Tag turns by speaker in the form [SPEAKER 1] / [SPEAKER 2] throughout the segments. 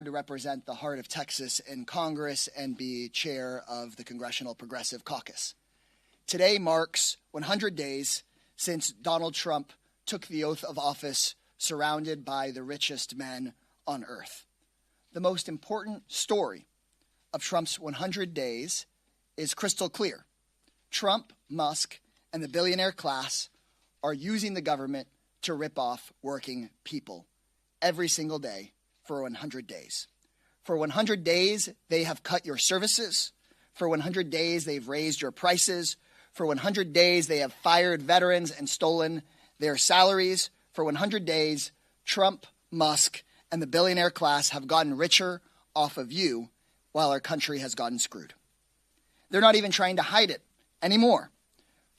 [SPEAKER 1] to represent the heart of Texas in Congress and be chair of the Congressional Progressive Caucus. Today marks 100 days since Donald Trump took the oath of office surrounded by the richest men on earth. The most important story of Trump's 100 days is crystal clear. Trump, Musk, and the billionaire class are using the government to rip off working people every single day for 100 days. For 100 days, they have cut your services. For 100 days, they've raised your prices. For 100 days, they have fired veterans and stolen their salaries. For 100 days, Trump, Musk, and the billionaire class have gotten richer off of you while our country has gotten screwed. They're not even trying to hide it anymore.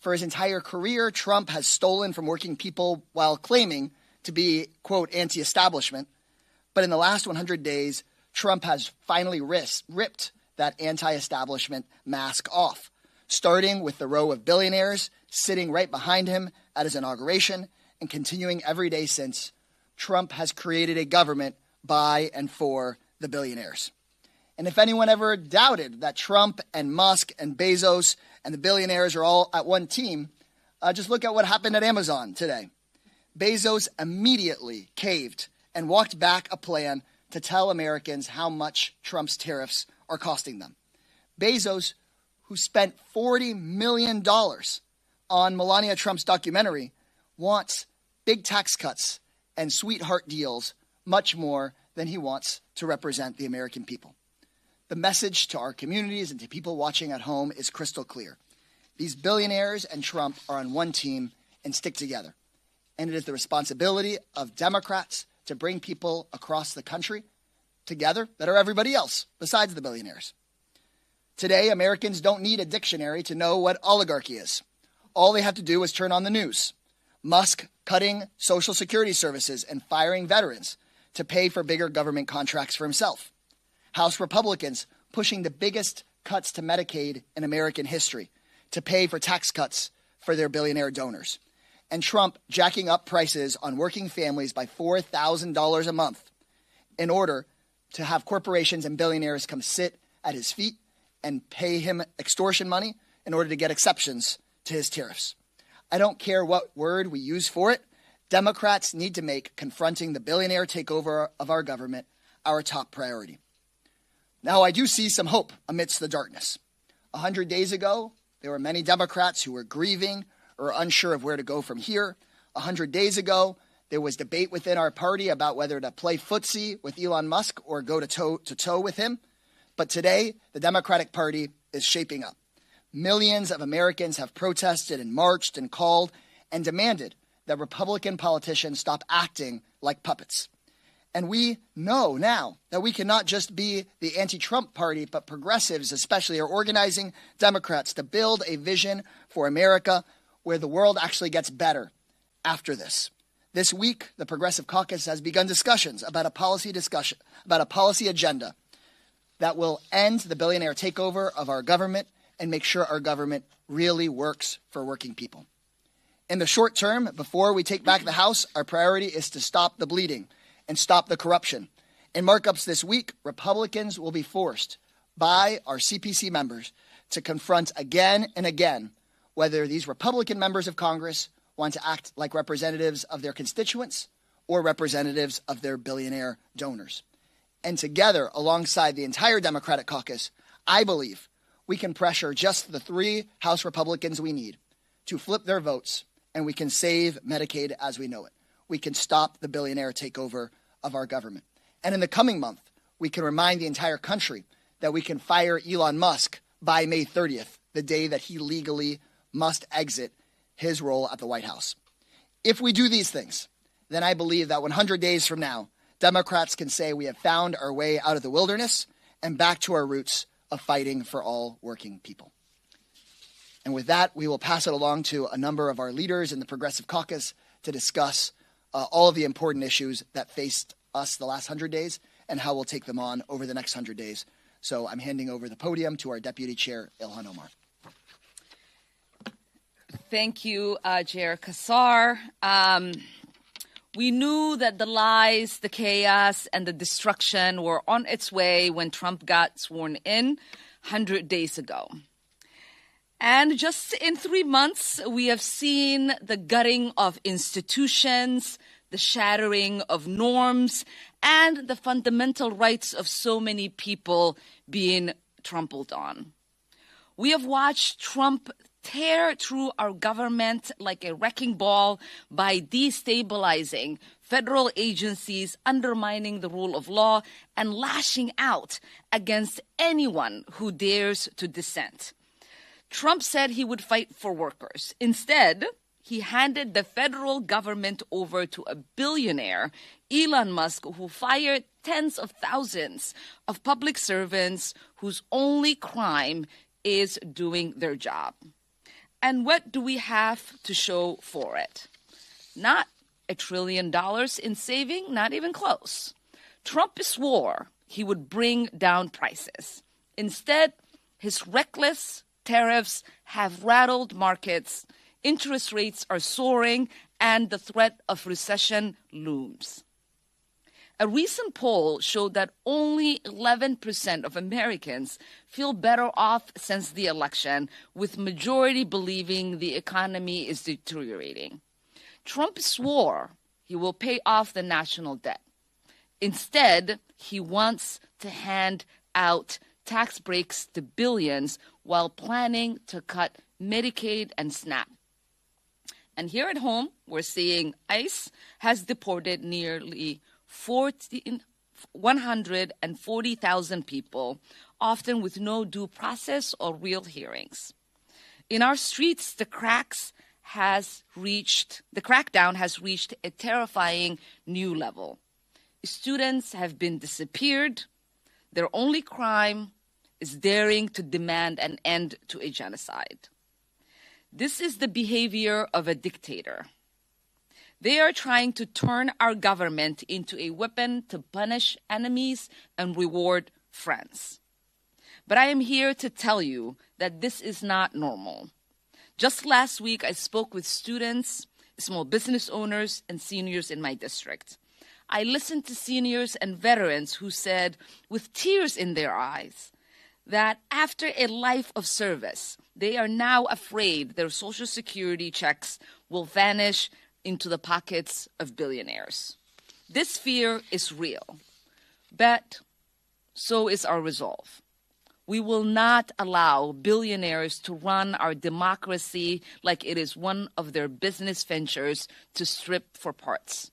[SPEAKER 1] For his entire career, Trump has stolen from working people while claiming to be, quote, anti-establishment. But in the last 100 days, Trump has finally ripped that anti-establishment mask off, starting with the row of billionaires sitting right behind him at his inauguration and continuing every day since. Trump has created a government by and for the billionaires. And if anyone ever doubted that Trump and Musk and Bezos and the billionaires are all at one team, just look at what happened at Amazon today. Bezos immediately caved and walked back a plan to tell Americans how much Trump's tariffs are costing them. Bezos, who spent $40 million on Melania Trump's documentary, wants big tax cuts and sweetheart deals much more than he wants to represent the American people. The message to our communities and to people watching at home is crystal clear. These billionaires and Trump are on one team and stick together. And it is the responsibility of Democrats to bring people across the country together that are everybody else besides the billionaires. Today, Americans don't need a dictionary to know what oligarchy is. All they have to do is turn on the news. Musk cutting Social Security services and firing veterans to pay for bigger government contracts for himself. House Republicans pushing the biggest cuts to Medicaid in American history to pay for tax cuts for their billionaire donors. And Trump jacking up prices on working families by $4,000 a month in order to have corporations and billionaires come sit at his feet and pay him extortion money in order to get exceptions to his tariffs. I don't care what word we use for it. Democrats need to make confronting the billionaire takeover of our government our top priority. Now, I do see some hope amidst the darkness. 100 days ago, there were many Democrats who were grieving or unsure of where to go from here. 100 days ago, there was debate within our party about whether to play footsie with Elon Musk or go toe to toe with him. But today, the Democratic Party is shaping up. Millions of Americans have protested and marched and called and demanded that Republican politicians stop acting like puppets. And we know now that we cannot just be the anti-Trump party, but progressives especially are organizing Democrats to build a vision for America where the world actually gets better after this. This week, the Progressive Caucus has begun discussions about a policy agenda that will end the billionaire takeover of our government and make sure our government really works for working people. In the short term, before we take back the House, our priority is to stop the bleeding and stop the corruption. In markups this week, Republicans will be forced by our CPC members to confront again and again whether these Republican members of Congress want to act like representatives of their constituents or representatives of their billionaire donors. And together, alongside the entire Democratic caucus, I believe we can pressure just the 3 House Republicans we need to flip their votes, and we can save Medicaid as we know it. We can stop the billionaire takeover of our government. And in the coming month, we can remind the entire country that we can fire Elon Musk by May 30th, the day that he legally must exit his role at the White House. If we do these things, then I believe that 100 days from now, Democrats can say we have found our way out of the wilderness and back to our roots of fighting for all working people. And with that, we will pass it along to a number of our leaders in the Progressive Caucus to discuss all of the important issues that faced us the last 100 days and how we'll take them on over the next 100 days. So I'm handing over the podium to our Deputy Chair, Ilhan Omar.
[SPEAKER 2] Thank you, Jair Kassar. We knew that the lies, the chaos, and the destruction were on its way when Trump got sworn in 100 days ago. And just in 3 months, we have seen the gutting of institutions, the shattering of norms, and the fundamental rights of so many people being trampled on. We have watched Trump tear through our government like a wrecking ball by destabilizing federal agencies, undermining the rule of law, and lashing out against anyone who dares to dissent. Trump said he would fight for workers. Instead, he handed the federal government over to a billionaire, Elon Musk, who fired tens of thousands of public servants whose only crime is doing their job. And what do we have to show for it? Not $1 trillion in saving, not even close. Trump swore he would bring down prices. Instead, his reckless tariffs have rattled markets, interest rates are soaring, and the threat of recession looms. A recent poll showed that only 11% of Americans feel better off since the election, with majority believing the economy is deteriorating. Trump swore he will pay off the national debt. Instead, he wants to hand out tax breaks to billions while planning to cut Medicaid and SNAP. And here at home, we're seeing ICE has deported nearly 140,000 people, often with no due process or real hearings. In our streets, the crackdown has reached a terrifying new level. Students have been disappeared. Their only crime is daring to demand an end to a genocide. This is the behavior of a dictator. They are trying to turn our government into a weapon to punish enemies and reward friends. But I am here to tell you that this is not normal. Just last week, I spoke with students, small business owners, and seniors in my district. I listened to seniors and veterans who said, with tears in their eyes, that after a life of service, they are now afraid their Social Security checks will vanish into the pockets of billionaires. This fear is real, but so is our resolve. We will not allow billionaires to run our democracy like it is one of their business ventures to strip for parts.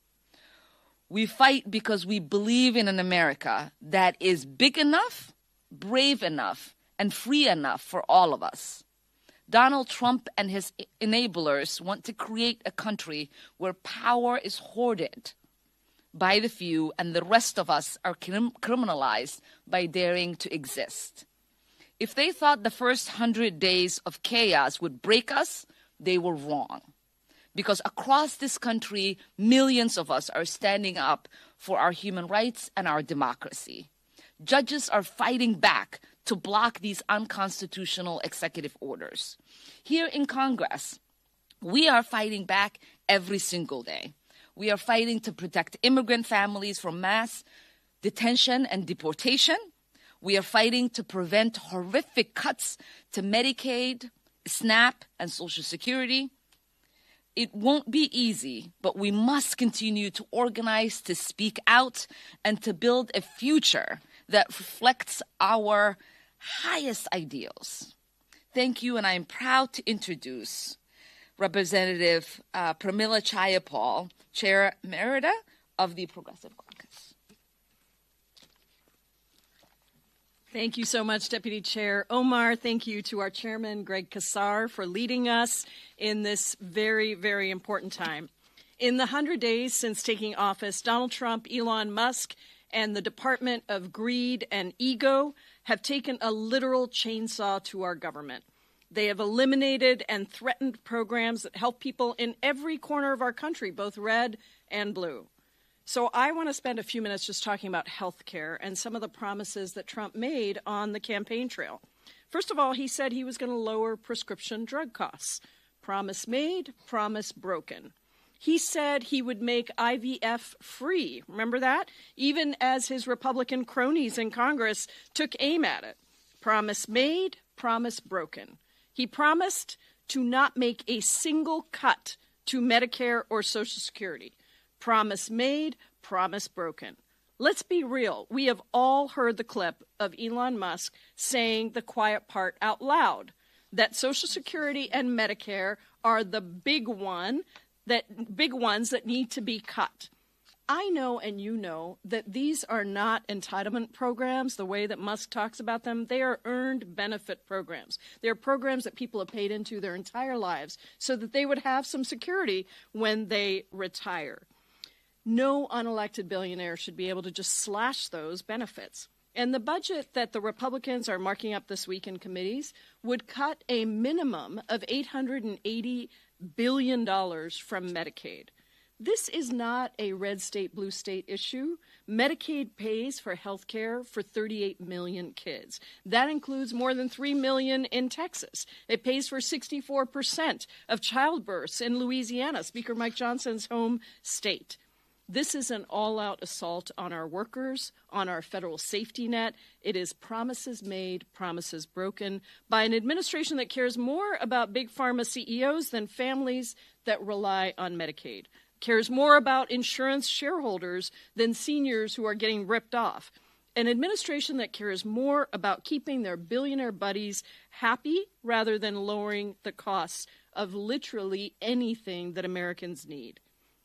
[SPEAKER 2] We fight because we believe in an America that is big enough, brave enough, and free enough for all of us. Donald Trump and his enablers want to create a country where power is hoarded by the few and the rest of us are criminalized by daring to exist. If they thought the first 100 days of chaos would break us, they were wrong. Because across this country, millions of us are standing up for our human rights and our democracy. Judges are fighting back to block these unconstitutional executive orders. Here in Congress, we are fighting back every single day. We are fighting to protect immigrant families from mass detention and deportation. We are fighting to prevent horrific cuts to Medicaid, SNAP, and Social Security. It won't be easy, but we must continue to organize, to speak out, and to build a future that reflects our highest ideals. Thank you, and I am proud to introduce Representative Pramila Chayapal, Chair Emerita of the Progressive Caucus.
[SPEAKER 3] Thank you so much, Deputy Chair Omar. Thank you to our chairman, Greg Kassar, for leading us in this very, very important time. In the 100 days since taking office, Donald Trump, Elon Musk, and the Department of Greed and Ego have taken a literal chainsaw to our government. They have eliminated and threatened programs that help people in every corner of our country, both red and blue. So I want to spend a few minutes just talking about health care and some of the promises that Trump made on the campaign trail. First of all, he said he was going to lower prescription drug costs. Promise made, promise broken. He said he would make IVF free. Remember that? Even as his Republican cronies in Congress took aim at it. Promise made, promise broken. He promised to not make a single cut to Medicare or Social Security. Promise made, promise broken. Let's be real. We have all heard the clip of Elon Musk saying the quiet part out loud, that Social Security and Medicare are the big ones that need to be cut. I know, and you know, that these are not entitlement programs the way that Musk talks about them. They are earned benefit programs. They are programs that people have paid into their entire lives so that they would have some security when they retire. No unelected billionaire should be able to just slash those benefits. And the budget that the Republicans are marking up this week in committees would cut a minimum of $880 billion from Medicaid. This is not a red state, blue state issue. Medicaid pays for health care for 38 million kids. That includes more than 3 million in Texas. It pays for 64% of childbirths in Louisiana, Speaker Mike Johnson's home state. This is an all-out assault on our workers, on our federal safety net. It is promises made, promises broken by an administration that cares more about big pharma CEOs than families that rely on Medicaid, cares more about insurance shareholders than seniors who are getting ripped off, an administration that cares more about keeping their billionaire buddies happy rather than lowering the costs of literally anything that Americans need.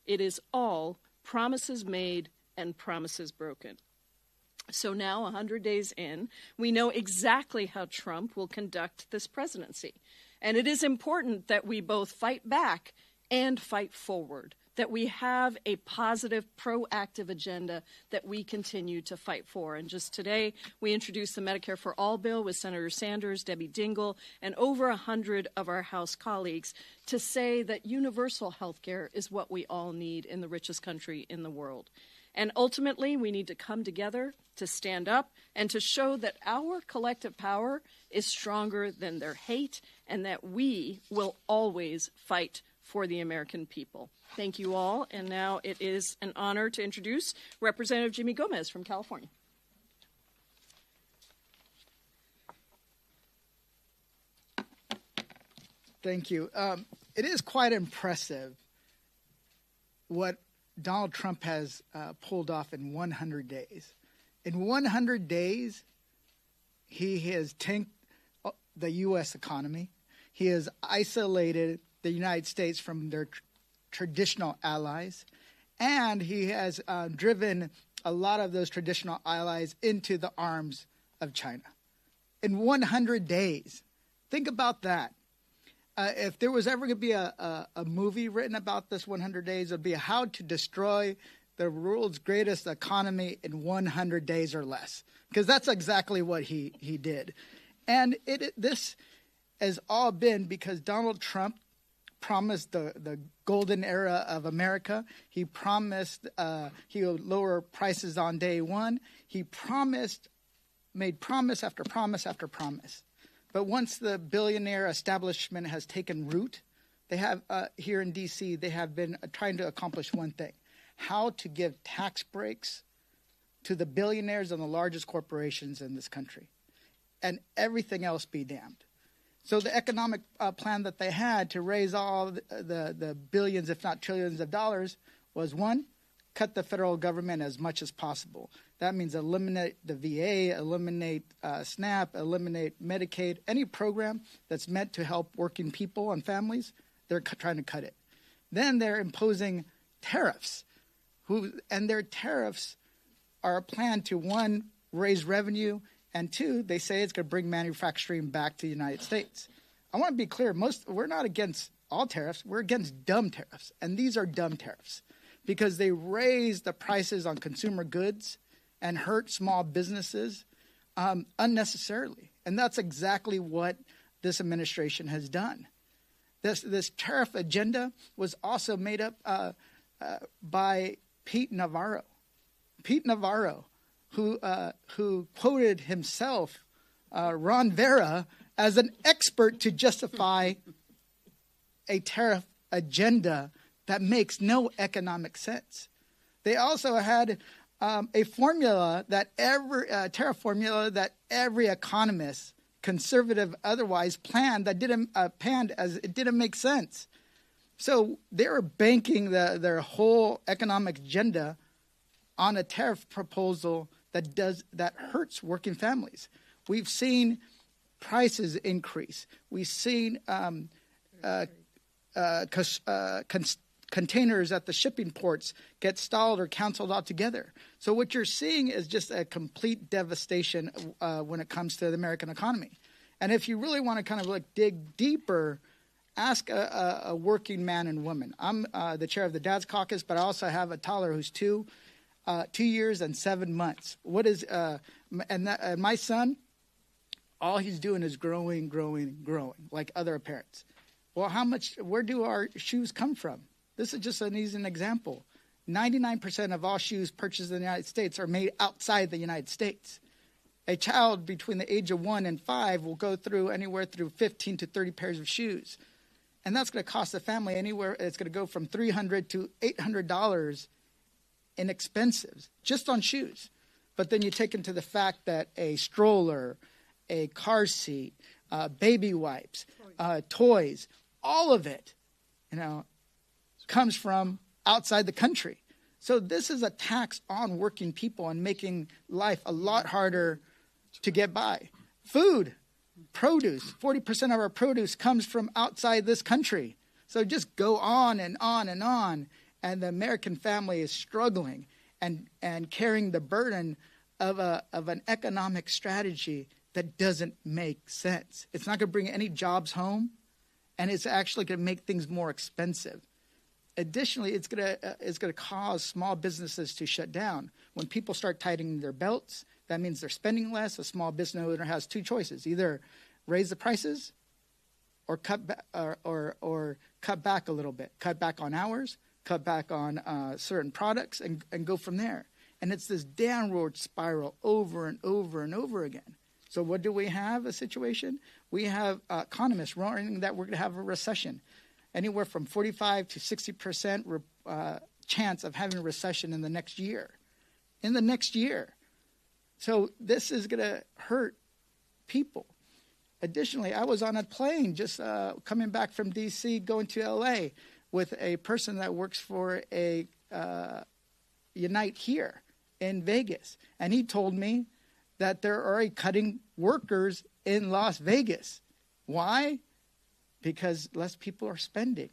[SPEAKER 3] It is all promises made and promises broken. So now, 100 days in, we know exactly how Trump will conduct this presidency. And it is important that we both fight back and fight forward, that we have a positive, proactive agenda that we continue to fight for. And just today, we introduced the Medicare for All bill with Senator Sanders, Debbie Dingell, and over 100 of our House colleagues to say that universal health care is what we all need in the richest country in the world. And ultimately, we need to come together to stand up and to show that our collective power is stronger than their hate and that we will always fight for the American people. Thank you all. And now it is an honor to introduce Representative Jimmy Gomez from California.
[SPEAKER 4] Thank you. It is quite impressive what Donald Trump has pulled off in 100 days. In 100 days, he has tanked the U.S. economy. He has isolated the United States from their traditional allies, and he has driven a lot of those traditional allies into the arms of China. In 100 days. Think about that. If there was ever going to be a movie written about this 100 days, it would be How to Destroy the World's Greatest Economy in 100 Days or Less, because that's exactly what he did. And this has all been because Donald Trump promised the golden era of America. He promised he would lower prices on day one. He made promise after promise after promise. But once the billionaire establishment has taken root, they have here in D.C., they have been trying to accomplish one thing: how to give tax breaks to the billionaires and the largest corporations in this country, and everything else be damned. So the economic plan that they had to raise all the billions, if not trillions of dollars was, one, cut the federal government as much as possible. That means eliminate the VA, eliminate SNAP, eliminate Medicaid, any program that's meant to help working people and families, they're trying to cut it. Then they're imposing tariffs, and their tariffs are a plan to, one, raise revenue, and two, they say it's going to bring manufacturing back to the United States. I want to be clear, we're not against all tariffs, we're against dumb tariffs, and these are dumb tariffs because they raise the prices on consumer goods and hurt small businesses unnecessarily. And that's exactly what this administration has done. This tariff agenda was also made up by Pete Navarro. Pete Navarro, who quoted himself, Ron Vera, as an expert to justify a tariff agenda that makes no economic sense. They also had a formula that tariff formula that every economist, conservative otherwise, planned that panned as it didn't make sense. So they were banking their whole economic agenda on a tariff proposal that hurts working families. We've seen prices increase. We've seen containers at the shipping ports get stalled or canceled altogether. So what you're seeing is just a complete devastation when it comes to the American economy. And if you really want to kind of dig deeper, ask a working man and woman. I'm the chair of the Dad's Caucus, but I also have a toddler who's 2 years and 7 months. And my son, all he's doing is growing, like other parents. Well, where do our shoes come from? This is just an easy example. 99% of all shoes purchased in the United States are made outside the United States. A child between the age of 1 and 5 will go through anywhere through 15 to 30 pairs of shoes. And that's going to cost the family anywhere. It's going to go from $300 to $800 in expenses just on shoes. But then you take into the fact that a stroller, a car seat, baby wipes, toys, all of it, comes from outside the country. So this is a tax on working people and making life a lot harder to get by. Food, produce, 40% of our produce comes from outside this country. So just go on and on and on. And the American family is struggling and carrying the burden of an economic strategy that doesn't make sense. It's not going to bring any jobs home, and it's actually going to make things more expensive. Additionally, it's going to cause small businesses to shut down. When people start tightening their belts, that means they're spending less. A small business owner has two choices: either raise the prices or cut back a little bit, cut back on hours, cut back on certain products, and go from there. And it's this downward spiral over and over and over again. So what do we have? A situation? We have economists warning that we're going to have a recession. Anywhere from 45 to 60% chance of having a recession in the next year. So this is going to hurt people. Additionally, I was on a plane just coming back from D.C. going to L.A. with a person that works for a Unite here in Vegas. And he told me that they're already cutting workers in Las Vegas. Why? Because less people are spending.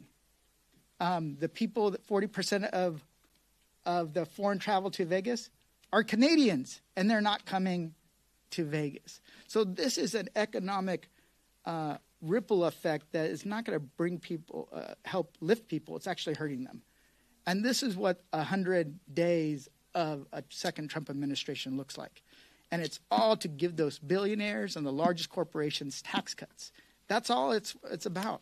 [SPEAKER 4] The people, 40% of the foreign travel to Vegas are Canadians, and they're not coming to Vegas. So this is an economic ripple effect that is not going to bring people, help lift people. It's actually hurting them. And this is what 100 days of a second Trump administration looks like. And it's all to give those billionaires and the largest corporations tax cuts. That's all it's about.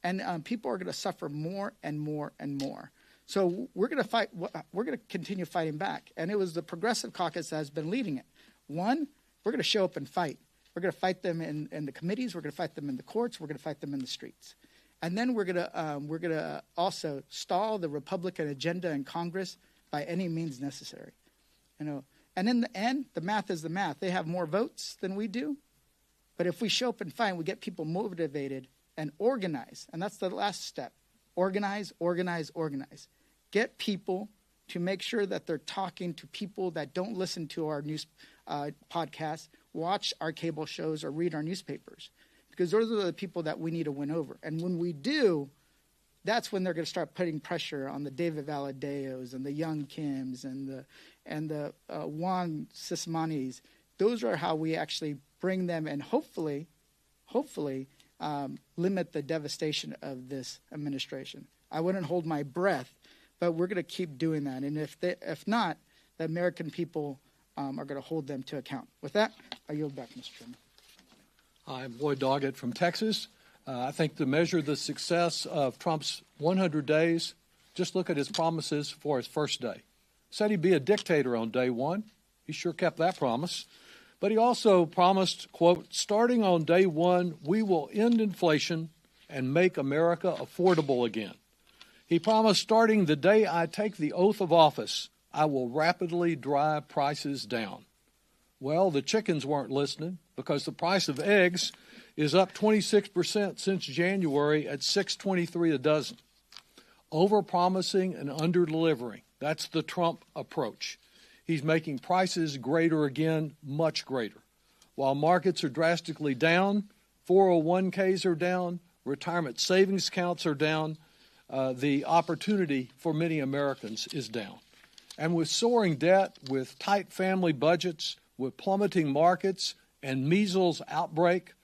[SPEAKER 4] And people are going to suffer more and more and more. So we're going to fight. We're going to continue fighting back. And it was the Progressive Caucus that has been leading it. One, we're going to show up and fight. We're going to fight them in the committees. We're going to fight them in the courts. We're going to fight them in the streets. And then we're going to also stall the Republican agenda in Congress by any means necessary. And in the end, the math is the math. They have more votes than we do. But if we show up and fight, we get people motivated and organize. And that's the last step. Organize. Get people to make sure that they're talking to people that don't listen to our news podcasts, watch our cable shows, or read our newspapers. Because those are the people that we need to win over. And when we do, that's when they're going to start putting pressure on the David Valadayos and the Young Kims and the Juan Sismanis. Those are how we actually bring them and hopefully limit the devastation of this administration. I wouldn't hold my breath, but we're going to keep doing that. And if not, the American people are going to hold them to account. With that, I yield back, Mr. Chairman.
[SPEAKER 5] I'm Lloyd Doggett from Texas. I think to measure the success of Trump's 100 days, just look at his promises for his first day. Said he'd be a dictator on day one. He sure kept that promise. But he also promised, quote, starting on day one, we will end inflation and make America affordable again. He promised, starting the day I take the oath of office, I will rapidly drive prices down. Well, the chickens weren't listening because the price of eggs is up 26% since January at $6.23 a dozen. Overpromising and underdelivering. That's the Trump approach. He's making prices greater again, much greater. While markets are drastically down, 401ks are down, retirement savings accounts are down, the opportunity for many Americans is down. And with soaring debt, with tight family budgets, with plummeting markets and measles outbreak,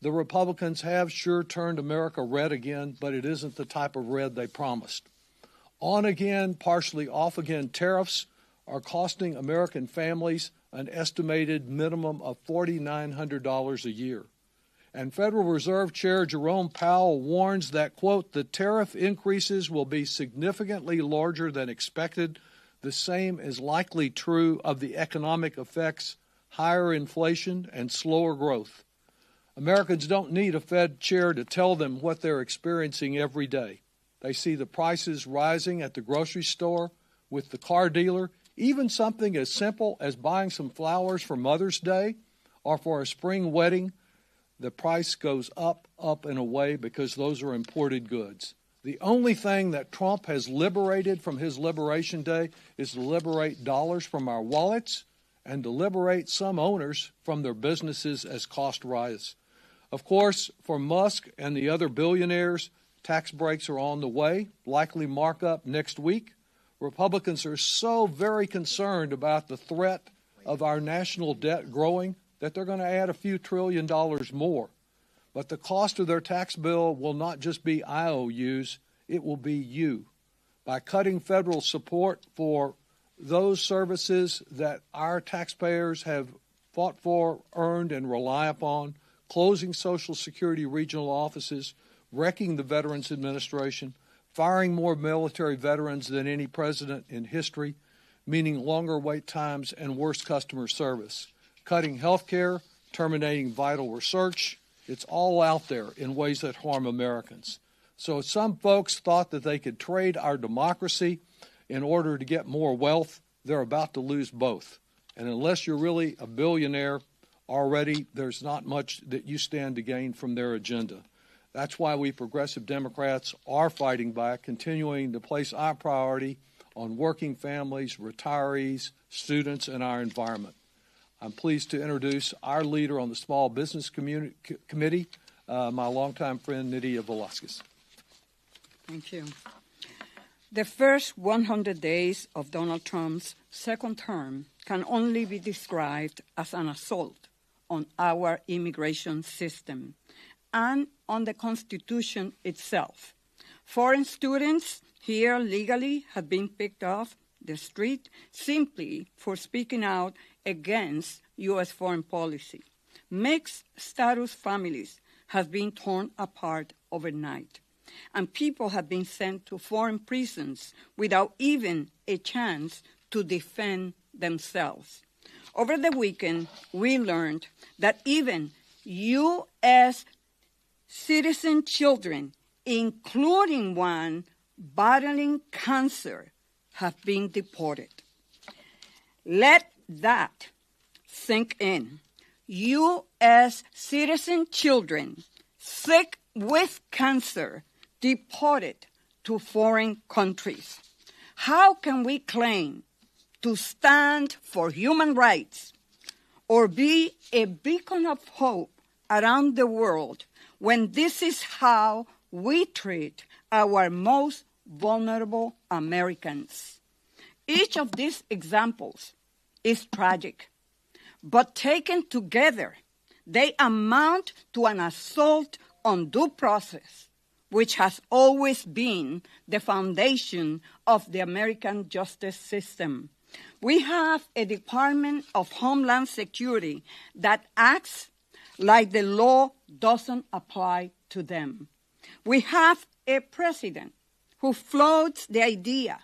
[SPEAKER 5] the Republicans have sure turned America red again, but it isn't the type of red they promised. On again, partially off again tariffs are costing American families an estimated minimum of $4,900 a year. And Federal Reserve Chair Jerome Powell warns that, quote, the tariff increases will be significantly larger than expected. The same is likely true of the economic effects, higher inflation, and slower growth. Americans don't need a Fed chair to tell them what they're experiencing every day. They see the prices rising at the grocery store, with the car dealer, even something as simple as buying some flowers for Mother's Day or for a spring wedding. The price goes up, and away because those are imported goods. The only thing that Trump has liberated from his Liberation Day is to liberate dollars from our wallets and to liberate some owners from their businesses as costs rise. Of course, for Musk and the other billionaires, tax breaks are on the way, likely markup next week. Republicans are so very concerned about the threat of our national debt growing that they're going to add a few $1 trillion more. But the cost of their tax bill will not just be IOUs, it will be you. By cutting federal support for those services that our taxpayers have fought for, earned, and rely upon, closing Social Security regional offices, wrecking the Veterans Administration, firing more military veterans than any president in history, meaning longer wait times and worse customer service, cutting health care, terminating vital research. It's all out there in ways that harm Americans. So some folks thought that they could trade our democracy in order to get more wealth. They're about to lose both. And unless you're really a billionaire already, there's not much that you stand to gain from their agenda. That's why we progressive Democrats are fighting back, continuing to place our priority on working families, retirees, students, and our environment. I'm pleased to introduce our leader on the Small Business Committee, my longtime friend, Nydia Velázquez.
[SPEAKER 6] Thank you. The first 100 days of Donald Trump's second term can only be described as an assault on our immigration system and on the Constitution itself. Foreign students here legally have been picked off the street simply for speaking out against U.S. foreign policy. Mixed status families have been torn apart overnight, and people have been sent to foreign prisons without even a chance to defend themselves. Over the weekend, we learned that even U.S. citizen children, including one battling cancer, have been deported. Let that sink in. U.S. citizen children sick with cancer deported to foreign countries. How can we claim to stand for human rights or be a beacon of hope around the world when this is how we treat our most vulnerable Americans? Each of these examples is tragic, but taken together, they amount to an assault on due process, which has always been the foundation of the American justice system. We have a Department of Homeland Security that acts like the law doesn't apply to them. We have a president who floats the idea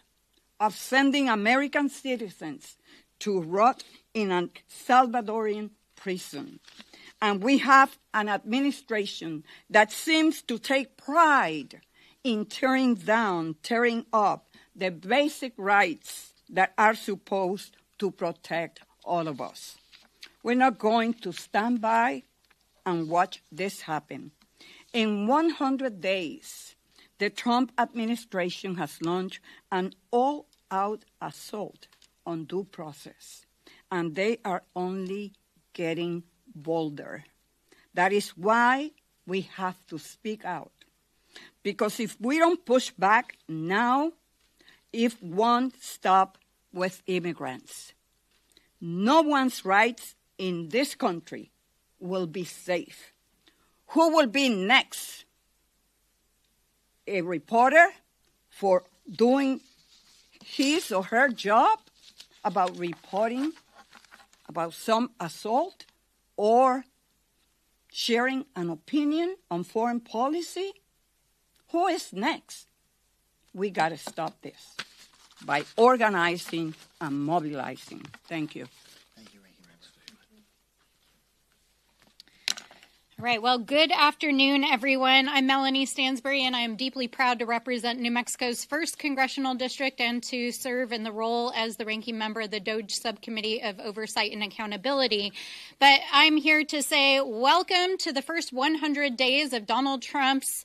[SPEAKER 6] of sending American citizens to rot in a Salvadorian prison. And we have an administration that seems to take pride in tearing down, tearing up the basic rights that are supposed to protect all of us. We're not going to stand by and watch this happen. In 100 days, the Trump administration has launched an all-out assault on due process, and they are only getting bolder. That is why we have to speak out. Because if we don't push back now, it won't stop with immigrants. No one's rights in this country will be safe. Who will be next? A reporter for doing his or her job about reporting about some assault or sharing an opinion on foreign policy? Who is next? We got to stop this by organizing and mobilizing. Thank you.
[SPEAKER 1] Thank you, Ranking Member.
[SPEAKER 7] All right. Well, good afternoon, everyone. I'm Melanie Stansbury, and I am deeply proud to represent New Mexico's 1st Congressional District and to serve in the role as the ranking member of the DOJ Subcommittee of Oversight and Accountability. But I'm here to say welcome to the first 100 days of Donald Trump's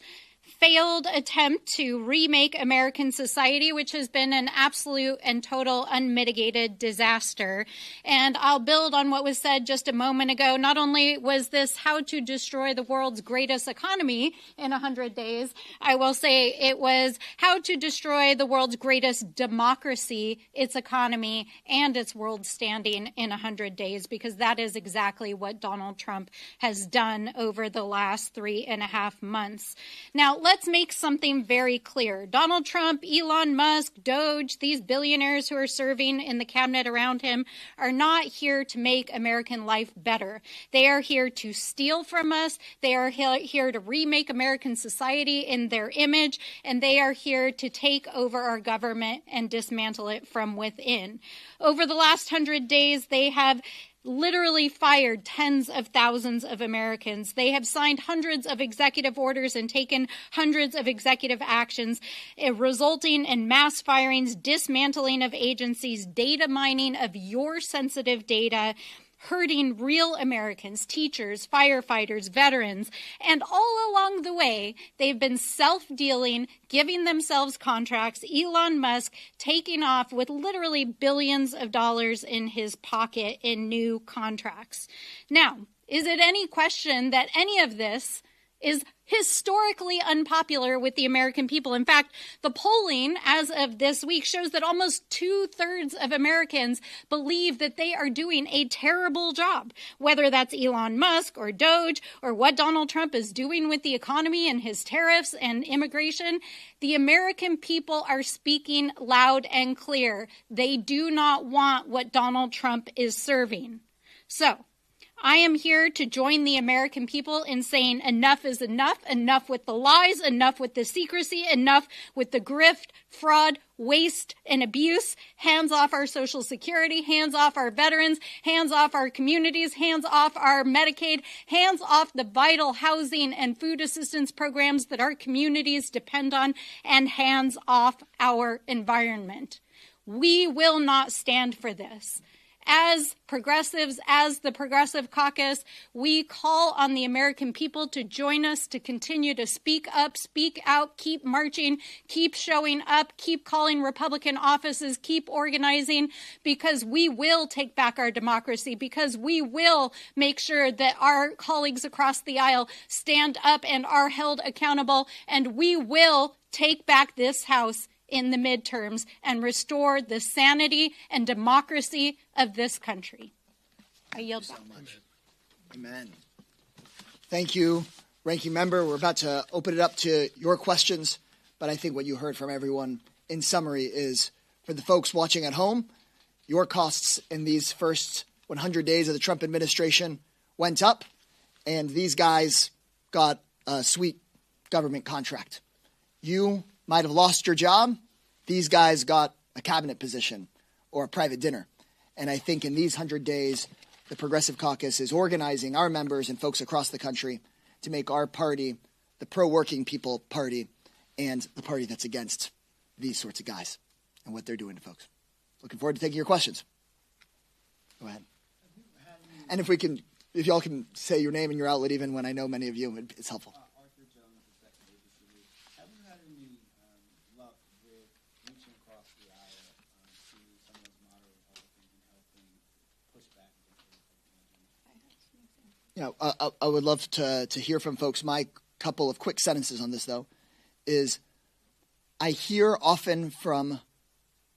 [SPEAKER 7] failed attempt to remake American society, which has been an absolute and total unmitigated disaster. And I'll build on what was said just a moment ago. Not only was this how to destroy the world's greatest economy in 100 days, I will say it was how to destroy the world's greatest democracy, its economy, and its world standing in 100 days, because that is exactly what Donald Trump has done over the last 3.5 months. Now, let's make something very clear. Donald Trump, Elon Musk, DOJ, these billionaires who are serving in the cabinet around him are not here to make American life better. They are here to steal from us. They are here to remake American society in their image, and they are here to take over our government and dismantle it from within. Over the last 100 days, they have literally fired tens of thousands of Americans. They have signed hundreds of executive orders and taken hundreds of executive actions, resulting in mass firings, dismantling of agencies, data mining of your sensitive data, hurting real Americans, teachers, firefighters, veterans, and all along the way, they've been self-dealing, giving themselves contracts, Elon Musk taking off with literally billions of dollars in his pocket in new contracts. Now, is it any question that any of this is historically unpopular with the American people? In fact, the polling as of this week shows that almost 2/3 of Americans believe that they are doing a terrible job, whether that's Elon Musk or DOJ or what Donald Trump is doing with the economy and his tariffs and immigration. The American people are speaking loud and clear. They do not want what Donald Trump is serving. So, I am here to join the American people in saying enough is enough, enough with the lies, enough with the secrecy, enough with the grift, fraud, waste, and abuse. Hands off our Social Security, hands off our veterans, hands off our communities, hands off our Medicaid, hands off the vital housing and food assistance programs that our communities depend on, and hands off our environment. We will not stand for this. As progressives, as the Progressive Caucus, we call on the American people to join us, to continue to speak up, speak out, keep marching, keep showing up, keep calling Republican offices, keep organizing, because we will take back our democracy, because we will make sure that our colleagues across the aisle stand up and are held accountable, and we will take back this House in the midterms and restore the sanity and democracy of this country. I yield back.
[SPEAKER 1] So much. Amen. Thank you, Ranking Member. We're about to open it up to your questions, but I think what you heard from everyone in summary is, for the folks watching at home, your costs in these first 100 days of the Trump administration went up, and these guys got a sweet government contract. You might have lost your job. These guys got a cabinet position or a private dinner. And I think in these 100 days, the Progressive Caucus is organizing our members and folks across the country to make our party the pro-working people party and the party that's against these sorts of guys and what they're doing to folks. Looking forward to taking your questions. Go ahead. And if y'all can say your name and your outlet even when I know many of you, it's helpful.
[SPEAKER 8] Have you had any luck with reaching across the aisle to some of those moderate Republicans and helping push back against the
[SPEAKER 1] I would love to hear from folks. My couple of quick sentences on this, though, is I hear often from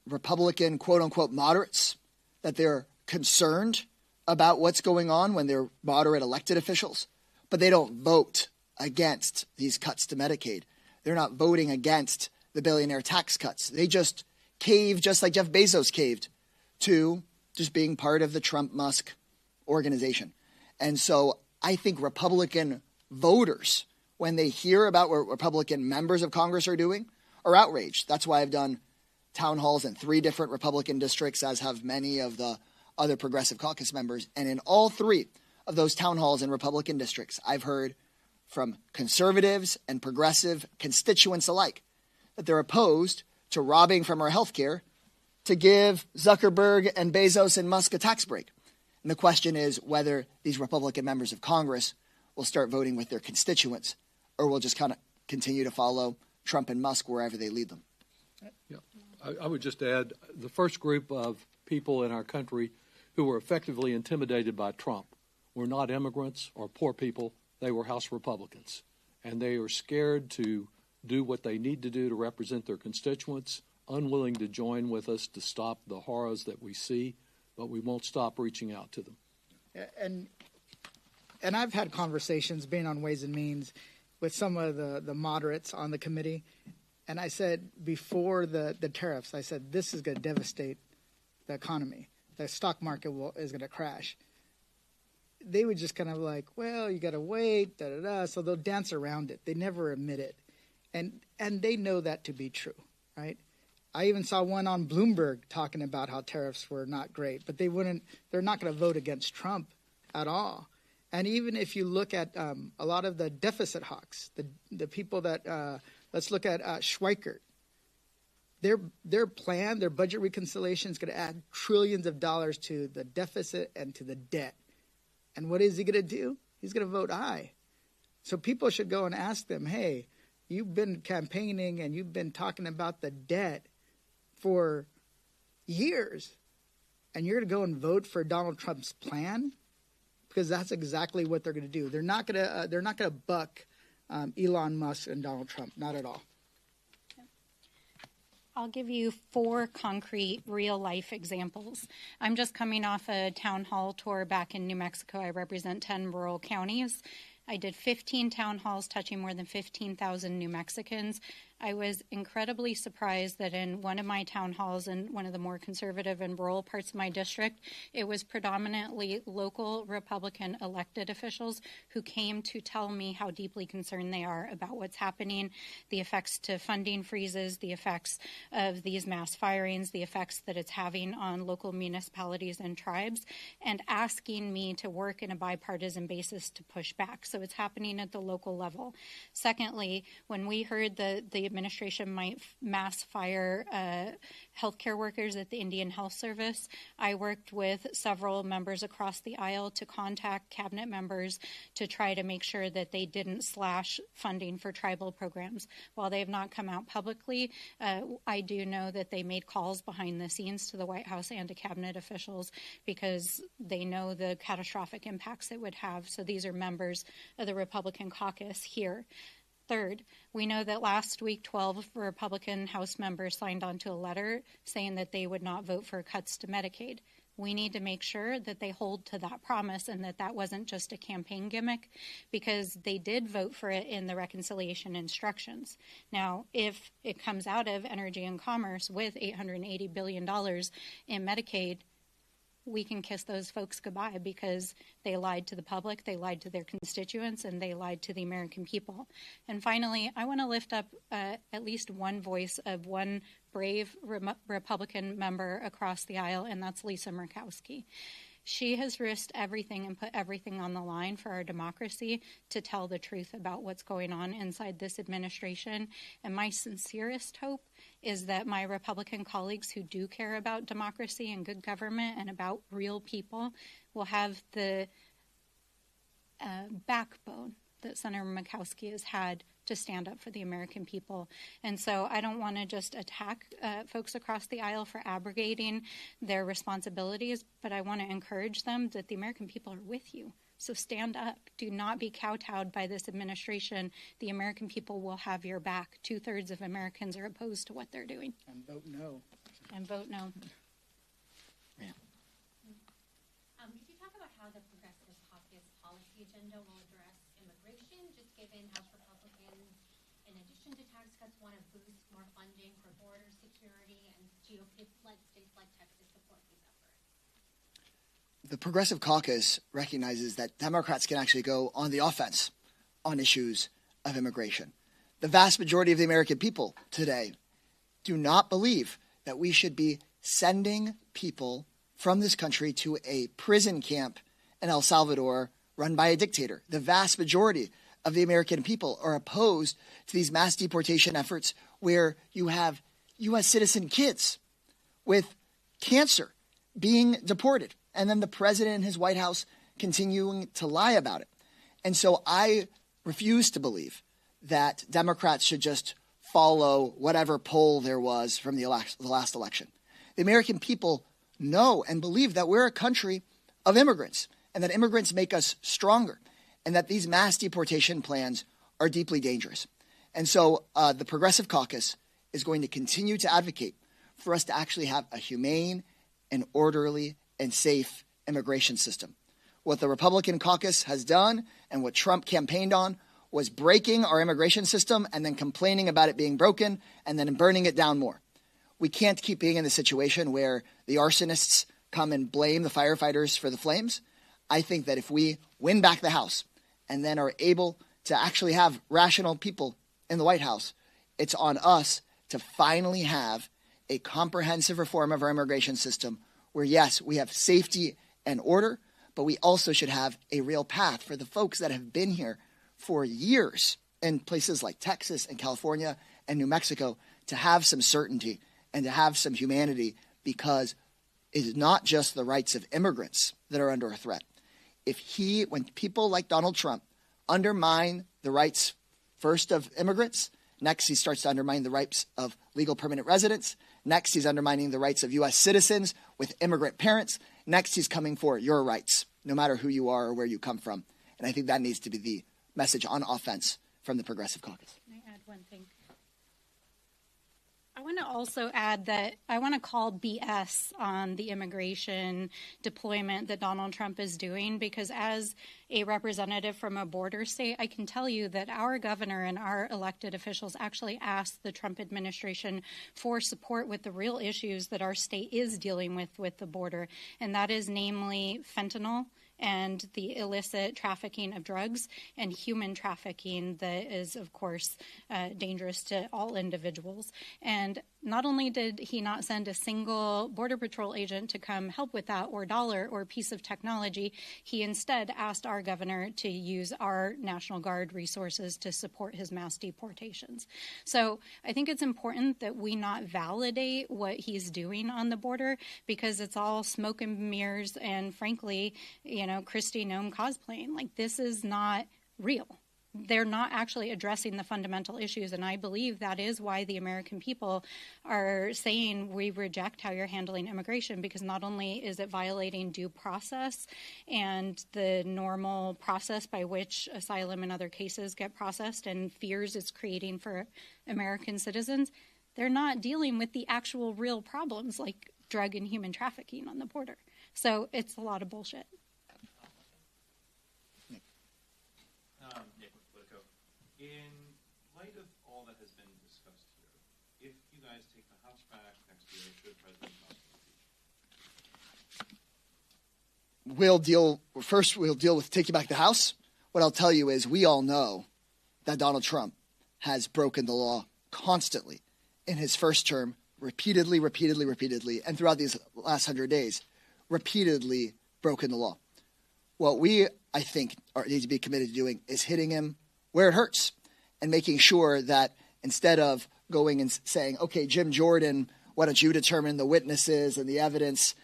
[SPEAKER 1] Republican quote-unquote moderates that they're concerned about what's going on when they're moderate elected officials, but they don't vote against these cuts to Medicaid. They're not voting against the billionaire tax cuts. They just cave, just like Jeff Bezos caved, to just being part of the Trump-Musk organization. And so I think Republican voters, when they hear about what Republican members of Congress are doing, are outraged. That's why I've done town halls in 3 different Republican districts, as have many of the other Progressive Caucus members. And in all 3 of those town halls in Republican districts, I've heard from conservatives and progressive constituents alike that they're opposed to robbing from our health care to give Zuckerberg and Bezos and Musk a tax break. And the question is whether these Republican members of Congress will start voting with their constituents or will just kind of continue to follow Trump and Musk wherever they lead them.
[SPEAKER 5] Yeah. I would just add the first group of people in our country who were effectively intimidated by Trump were not immigrants or poor people. They were House Republicans. And they are scared to do what they need to do to represent their constituents, unwilling to join with us to stop the horrors that we see, but we won't stop reaching out to them.
[SPEAKER 4] And I've had conversations being on Ways and Means with some of the moderates on the committee. And I said, before the tariffs, I said, this is going to devastate the economy. The stock market is going to crash. They would just kind of like, well, you got to wait, da-da-da. So they'll dance around it. They never admit it. And they know that to be true, right? I even saw one on Bloomberg talking about how tariffs were not great, but they're not going to vote against Trump at all. And even if you look at a lot of the deficit hawks, the people that, let's look at Schweikert. Their plan, their budget reconciliation is going to add trillions of dollars to the deficit and to the debt. And what is he going to do? He's going to vote aye. So people should go and ask them, hey, you've been campaigning and you've been talking about the debt for years, and you're going to go and vote for Donald Trump's plan? Because that's exactly what they're going to do. They're not going to buck Elon Musk and Donald Trump, not at all.
[SPEAKER 7] I'll give you 4 concrete real-life examples. I'm just coming off a town hall tour back in New Mexico. I represent 10 rural counties. I did 15 town halls touching more than 15,000 New Mexicans. I was incredibly surprised that in one of my town halls in one of the more conservative and rural parts of my district, it was predominantly local Republican elected officials who came to tell me how deeply concerned they are about what's happening, the effects to funding freezes, the effects of these mass firings, the effects that it's having on local municipalities and tribes, and asking me to work in a bipartisan basis to push back. So it's happening at the local level. Secondly, when we heard the administration might mass fire healthcare workers at the Indian Health Service, I worked with several members across the aisle to contact cabinet members to try to make sure that they didn't slash funding for tribal programs. While they have not come out publicly, I do know that they made calls behind the scenes to the White House and to cabinet officials because they know the catastrophic impacts it would have. So these are members of the Republican caucus here. Third, we know that last week 12 Republican House members signed onto a letter saying that they would not vote for cuts to Medicaid. We need to make sure that they hold to that promise and that that wasn't just a campaign gimmick, because they did vote for it in the reconciliation instructions. Now, if it comes out of Energy and Commerce with $880 billion in Medicaid, we can kiss those folks goodbye because they lied to the public, they lied to their constituents, and they lied to the American people. And finally, I want to lift up at least one voice of one brave Republican member across the aisle, and that's Lisa Murkowski. She has risked everything and put everything on the line for our democracy to tell the truth about what's going on inside this administration. And my sincerest hope is that my Republican colleagues who do care about democracy and good government and about real people will have the backbone that Senator Murkowski has had to stand up for the American people. And so I don't want to just attack folks across the aisle for abrogating their responsibilities, but I want to encourage them that the American people are with you. So stand up. Do not be kowtowed by this administration. The American people will have your back. 2/3 of Americans are opposed to what they're doing.
[SPEAKER 4] And vote no.
[SPEAKER 7] And vote no.
[SPEAKER 9] Could you talk about how the Progressive Caucus policy agenda will address immigration, just given House Republicans, in addition to tax cuts, want to boost more funding for border security, and GOP-led states like Texas support these efforts?
[SPEAKER 1] The Progressive Caucus recognizes that Democrats can actually go on the offense on issues of immigration. The vast majority of the American people today do not believe that we should be sending people from this country to a prison camp in El Salvador run by a dictator. The vast majority of the American people are opposed to these mass deportation efforts where you have U.S. citizen kids with cancer being deported, and then the president and his White House continuing to lie about it. And so I refuse to believe that Democrats should just follow whatever poll there was from the last election. The American people know and believe that we're a country of immigrants and that immigrants make us stronger and that these mass deportation plans are deeply dangerous. And so the Progressive Caucus is going to continue to advocate for us to actually have a humane and orderly and safe immigration system. What the Republican caucus has done and what Trump campaigned on was breaking our immigration system and then complaining about it being broken and then burning it down more. We can't keep being in the situation where the arsonists come and blame the firefighters for the flames. I think that if we win back the House and then are able to actually have rational people in the White House, it's on us to finally have a comprehensive reform of our immigration system where, yes, we have safety and order, but we also should have a real path for the folks that have been here for years in places like Texas and California and New Mexico to have some certainty and to have some humanity, because it is not just the rights of immigrants that are under a threat. When people like Donald Trump undermine the rights first of immigrants, next he starts to undermine the rights of legal permanent residents, next he's undermining the rights of U.S. citizens with immigrant parents, next he's coming for your rights, no matter who you are or where you come from. And I think that needs to be the message on offense from the Progressive Caucus.
[SPEAKER 7] Can I add one thing? I want to also add that I want to call BS on the immigration deployment that Donald Trump is doing, because as a representative from a border state, I can tell you that our governor and our elected officials actually asked the Trump administration for support with the real issues that our state is dealing with the border, and that is namely fentanyl and the illicit trafficking of drugs and human trafficking that is, of course, dangerous to all individuals. And not only did he not send a single Border Patrol agent to come help with that, or dollar or piece of technology, he instead asked our governor to use our National Guard resources to support his mass deportations. So I think it's important that we not validate what he's doing on the border, because it's all smoke and mirrors and, frankly, Kristi Noem cosplaying. Like, this is not real. They're not actually addressing the fundamental issues, and I believe that is why the American people are saying we reject how you're handling immigration, because not only is it violating due process and the normal process by which asylum and other cases get processed and fears it's creating for American citizens, they're not dealing with the actual real problems like drug and human trafficking on the border. So it's a lot of bullshit.
[SPEAKER 10] In light of all that has been discussed here, if you guys take the House back next year, should President Trump impeach?
[SPEAKER 1] We'll deal with taking back the House. What I'll tell you is we all know that Donald Trump has broken the law constantly in his first term, repeatedly, and throughout these last 100 days, repeatedly broken the law. What we, I think, need to be committed to doing is hitting him where it hurts and making sure that instead of going and saying, okay, Jim Jordan, why don't you determine the witnesses and the evidence,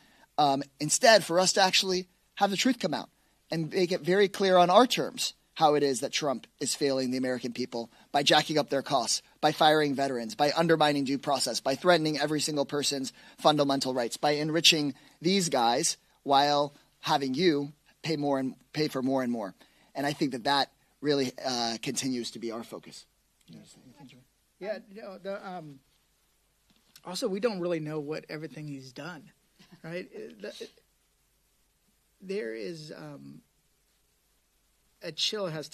[SPEAKER 1] instead for us to actually have the truth come out and make it very clear on our terms how it is that Trump is failing the American people by jacking up their costs, by firing veterans, by undermining due process, by threatening every single person's fundamental rights, by enriching these guys while having you pay for more and more. And I think that really continues to be our focus.
[SPEAKER 4] Yeah. Also, we don't really know what everything he's done, right? There is a chill has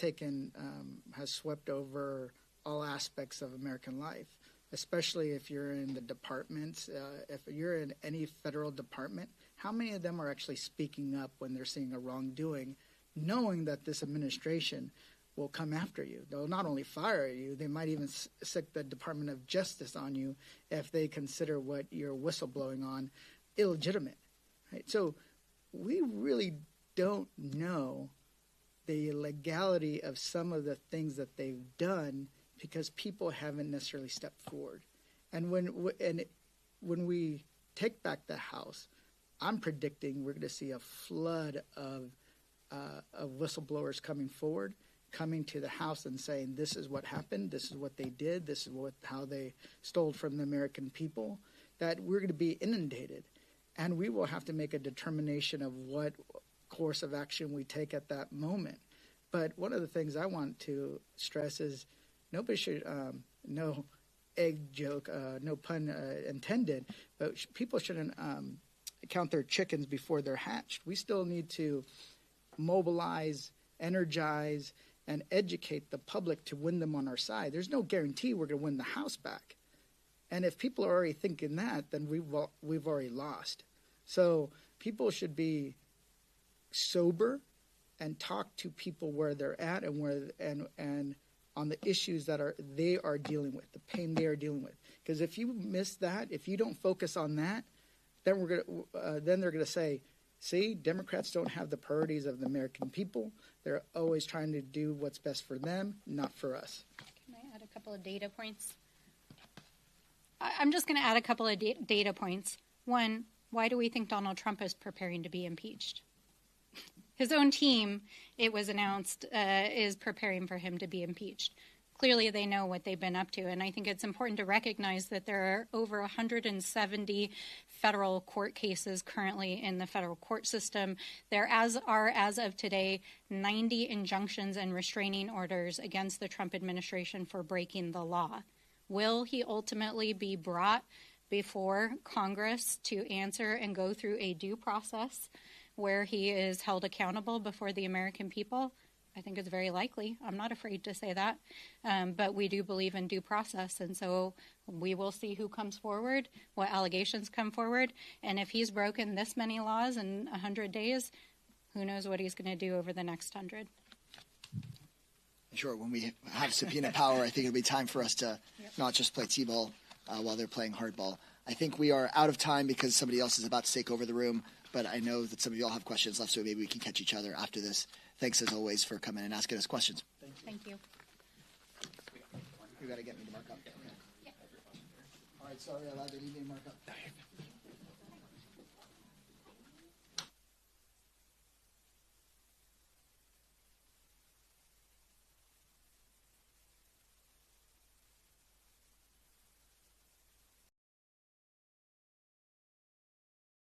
[SPEAKER 4] swept over all aspects of American life, especially if you're in the departments. If you're in any federal department, how many of them are actually speaking up when they're seeing a wrongdoing, knowing that this administration will come after you? They'll not only fire you, they might even sick the Department of Justice on you if they consider what you're whistleblowing on illegitimate. Right? So we really don't know the legality of some of the things that they've done because people haven't necessarily stepped forward. And when we take back the House, I'm predicting we're going to see a flood of whistleblowers coming forward, coming to the House and saying, this is what happened, this is what they did, this is how they stole from the American people, that we're going to be inundated. And we will have to make a determination of what course of action we take at that moment. But one of the things I want to stress is nobody should, no egg joke, no pun intended, but people shouldn't count their chickens before they're hatched. We still need to mobilize, energize, and educate the public to win them on our side. There's no guarantee we're going to win the House back. And if people are already thinking that, then we've already lost. So people should be sober and talk to people where they're at and on the issues that they are dealing with, the pain they are dealing with. Because if you miss that, if you don't focus on that, then they're going to say, see, Democrats don't have the priorities of the American people. They're always trying to do what's best for them, not for us.
[SPEAKER 7] Can I add a couple of data points? I'm just going to add a couple of data points. One, why do we think Donald Trump is preparing to be impeached? His own team, it was announced, is preparing for him to be impeached. Clearly, they know what they've been up to, and I think it's important to recognize that there are over 170 federal court cases currently in the federal court system. There are, as of today, 90 injunctions and restraining orders against the Trump administration for breaking the law. Will he ultimately be brought before Congress to answer and go through a due process where he is held accountable before the American people? I think it's very likely. I'm not afraid to say that. But we do believe in due process. And so we will see who comes forward, what allegations come forward. And if he's broken this many laws in 100 days, who knows what he's going to do over the next 100.
[SPEAKER 1] Sure, when we have subpoena power, I think it'll be time for us to not just play T-ball while they're playing hardball. I think we are out of time because somebody else is about to take over the room, but I know that some of you all have questions left, so maybe we can catch each other after this. Thanks, as always, for coming and asking us questions.
[SPEAKER 7] Thank you.
[SPEAKER 1] You got to get me to mark up. Yeah. All right, sorry, I allowed to need me to mark up.